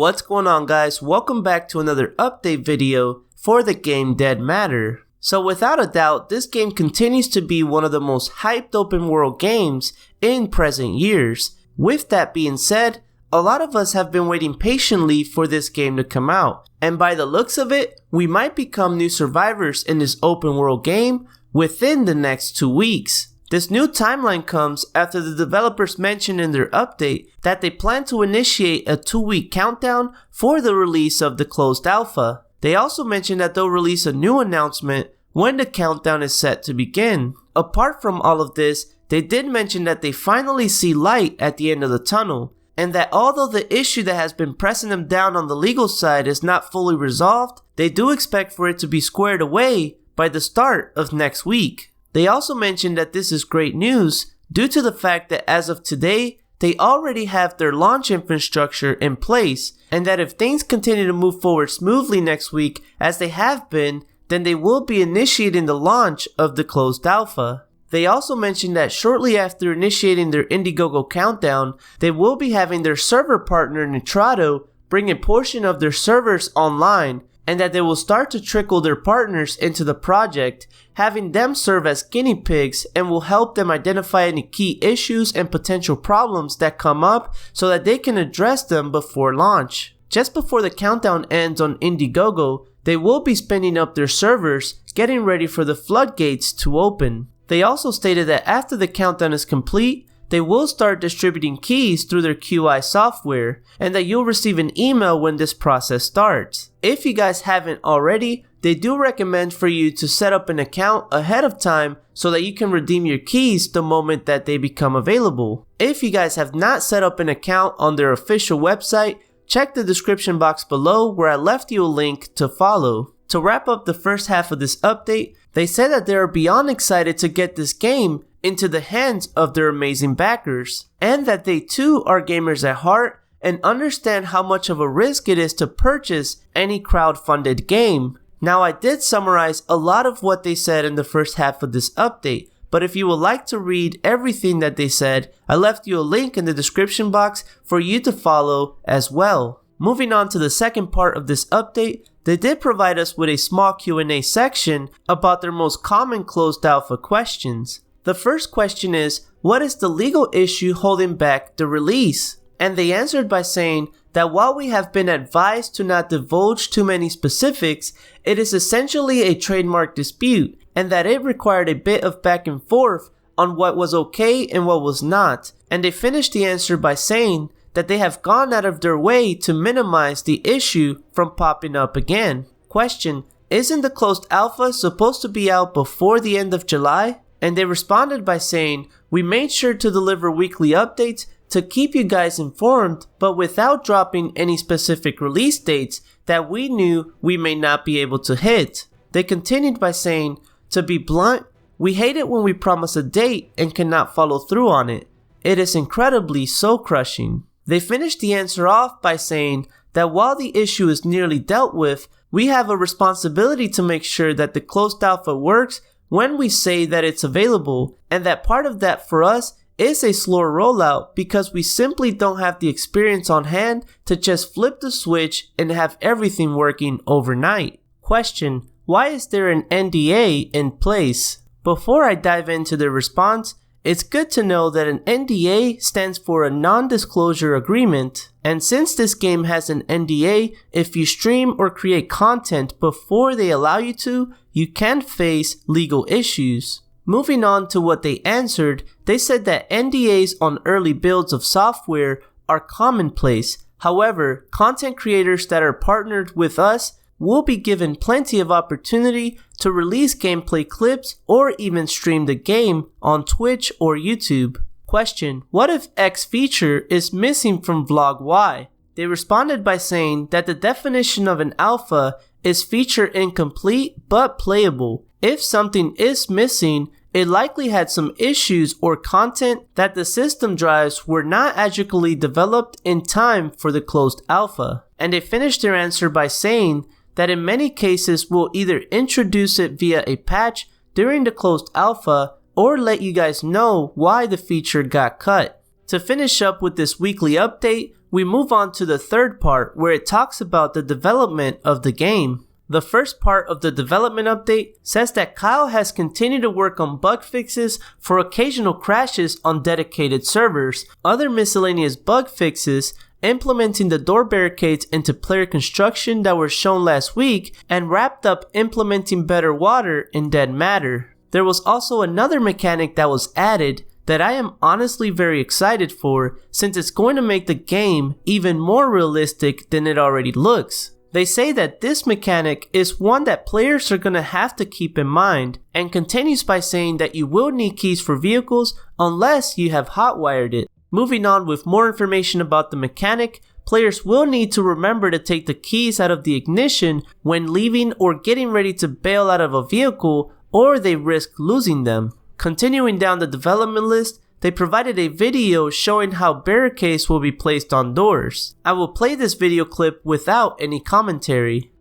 What's going on, guys? Welcome back to another update video for the game Dead Matter. So without a doubt, this game continues to be one of the most hyped open world games in present years. With that being said, a lot of us have been waiting patiently for this game to come out, and by the looks of it, we might become new survivors in this open world game within the next 2 weeks. This new timeline comes after the developers mentioned in their update that they plan to initiate a 2-week countdown for the release of the closed alpha. They also mentioned that they'll release a new announcement when the countdown is set to begin. Apart from all of this, they did mention that they finally see light at the end of the tunnel, and that although the issue that has been pressing them down on the legal side is not fully resolved, they do expect for it to be squared away by the start of next week. They also mentioned that this is great news due to the fact that as of today, they already have their launch infrastructure in place, and that if things continue to move forward smoothly next week as they have been, then they will be initiating the launch of the closed alpha. They also mentioned that shortly after initiating their Indiegogo countdown, they will be having their server partner Nitrado bring a portion of their servers online, and that they will start to trickle their partners into the project, having them serve as guinea pigs and will help them identify any key issues and potential problems that come up so that they can address them before launch. Just before the countdown ends on Indiegogo, they will be spinning up their servers, getting ready for the floodgates to open. They also stated that after the countdown is complete, they will start distributing keys through their QI software, and that you'll receive an email when this process starts. If you guys haven't already, they do recommend for you to set up an account ahead of time so that you can redeem your keys the moment that they become available. If you guys have not set up an account on their official website, check the description box below where I left you a link to follow. To wrap up the first half of this update, they said that they are beyond excited to get this game into the hands of their amazing backers, and that they too are gamers at heart and understand how much of a risk it is to purchase any crowd-funded game. Now, I did summarize a lot of what they said in the first half of this update, but if you would like to read everything that they said, I left you a link in the description box for you to follow as well. Moving on to the second part of this update, they did provide us with a small Q&A section about their most common closed alpha questions. The first question is, what is the legal issue holding back the release? And they answered by saying that while we have been advised to not divulge too many specifics, it is essentially a trademark dispute, and that it required a bit of back and forth on what was okay and what was not. And they finished the answer by saying that they have gone out of their way to minimize the issue from popping up again. Question, isn't the closed alpha supposed to be out before the end of July? And they responded by saying, we made sure to deliver weekly updates to keep you guys informed, but without dropping any specific release dates that we knew we may not be able to hit. They continued by saying, to be blunt, we hate it when we promise a date and cannot follow through on it. It is incredibly soul-crushing. They finished the answer off by saying that while the issue is nearly dealt with, we have a responsibility to make sure that the closed alpha works when we say that it's available, and that part of that for us is a slower rollout because we simply don't have the experience on hand to just flip the switch and have everything working overnight. Question, why is there an NDA in place? Before I dive into their response, it's good to know that an NDA stands for a non-disclosure agreement, and since this game has an NDA, if you stream or create content before they allow you to, you can face legal issues. Moving on to what they answered, they said that NDAs on early builds of software are commonplace. However, content creators that are partnered with us will be given plenty of opportunity to release gameplay clips or even stream the game on Twitch or YouTube. Question, what if X feature is missing from Vlog Y? They responded by saying that the definition of an alpha is feature incomplete but playable. If something is missing, it likely had some issues or content that the system drives were not adequately developed in time for the closed alpha. And they finished their answer by saying that in many cases we'll either introduce it via a patch during the closed alpha or let you guys know why the feature got cut. To finish up with this weekly update, we move on to the third part where it talks about the development of the game. The first part of the development update says that Kyle has continued to work on bug fixes for occasional crashes on dedicated servers, other miscellaneous bug fixes, implementing the door barricades into player construction that were shown last week, and wrapped up implementing better water in Dead Matter. There was also another mechanic that was added that I am honestly very excited for, since it's going to make the game even more realistic than it already looks. They say that this mechanic is one that players are going to have to keep in mind, and continues by saying that you will need keys for vehicles unless you have hotwired it. Moving on with more information about the mechanic, players will need to remember to take the keys out of the ignition when leaving or getting ready to bail out of a vehicle, or they risk losing them. Continuing down the development list, they provided a video showing how barricades will be placed on doors. I will play this video clip without any commentary.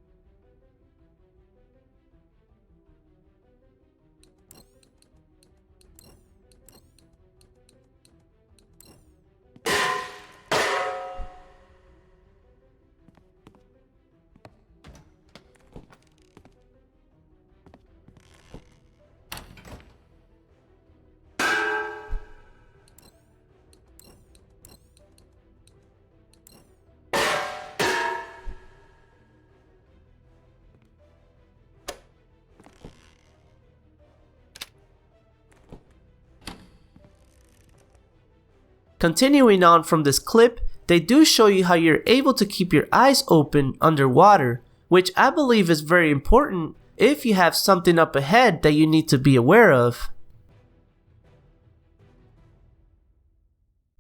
Continuing on from this clip, they do show you how you're able to keep your eyes open underwater, which I believe is very important if you have something up ahead that you need to be aware of.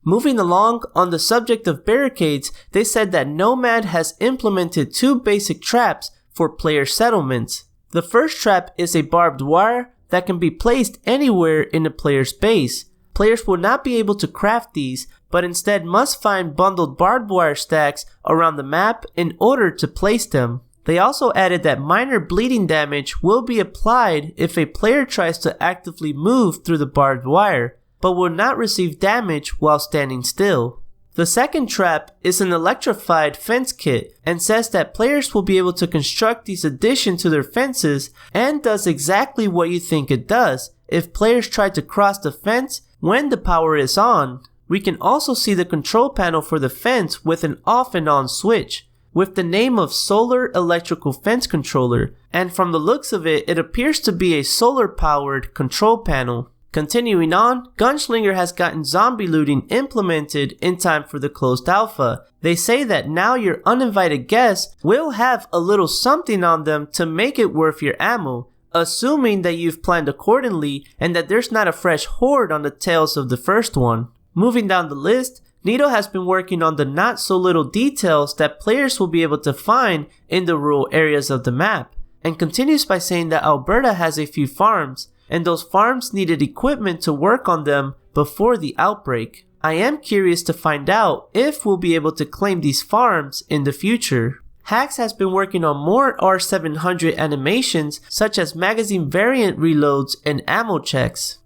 Moving along, on the subject of barricades, they said that Nomad has implemented two basic traps for player settlements. The first trap is a barbed wire that can be placed anywhere in a player's base. Players will not be able to craft these, but instead must find bundled barbed wire stacks around the map in order to place them. They also added that minor bleeding damage will be applied if a player tries to actively move through the barbed wire, but will not receive damage while standing still. The second trap is an electrified fence kit and says that players will be able to construct these additions to their fences, and does exactly what you think it does if players try to cross the fence when the power is on. We can also see the control panel for the fence with an off and on switch, with the name of Solar Electrical Fence Controller, and from the looks of it, it appears to be a solar powered control panel. Continuing on, Gunslinger has gotten zombie looting implemented in time for the closed alpha. They say that now your uninvited guests will have a little something on them to make it worth your ammo, assuming that you've planned accordingly and that there's not a fresh horde on the tails of the first one. Moving down the list, Nito has been working on the not so little details that players will be able to find in the rural areas of the map, and continues by saying that Alberta has a few farms, and those farms needed equipment to work on them before the outbreak. I am curious to find out if we'll be able to claim these farms in the future. Hax has been working on more R700 animations such as magazine variant reloads and ammo checks.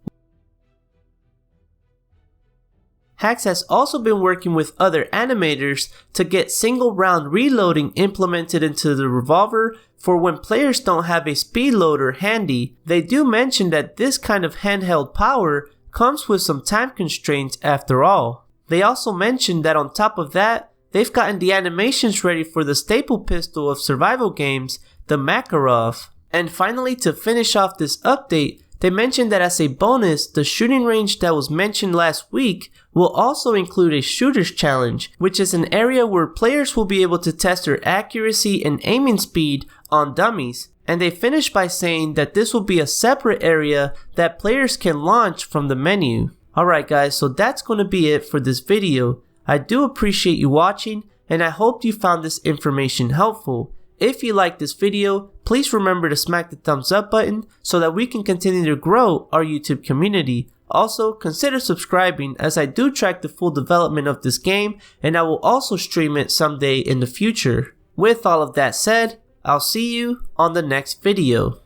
Hax has also been working with other animators to get single round reloading implemented into the revolver for when players don't have a speed loader handy. They do mention that this kind of handheld power comes with some time constraints after all. They also mentioned that on top of that, they've gotten the animations ready for the staple pistol of survival games, the Makarov. And finally, to finish off this update, they mentioned that as a bonus, the shooting range that was mentioned last week will also include a shooter's challenge, which is an area where players will be able to test their accuracy and aiming speed on dummies. And they finished by saying that this will be a separate area that players can launch from the menu. Alright guys, so that's going to be it for this video. I do appreciate you watching, and I hope you found this information helpful. If you liked this video, please remember to smack the thumbs up button so that we can continue to grow our YouTube community. Also, consider subscribing as I do track the full development of this game, and I will also stream it someday in the future. With all of that said, I'll see you on the next video.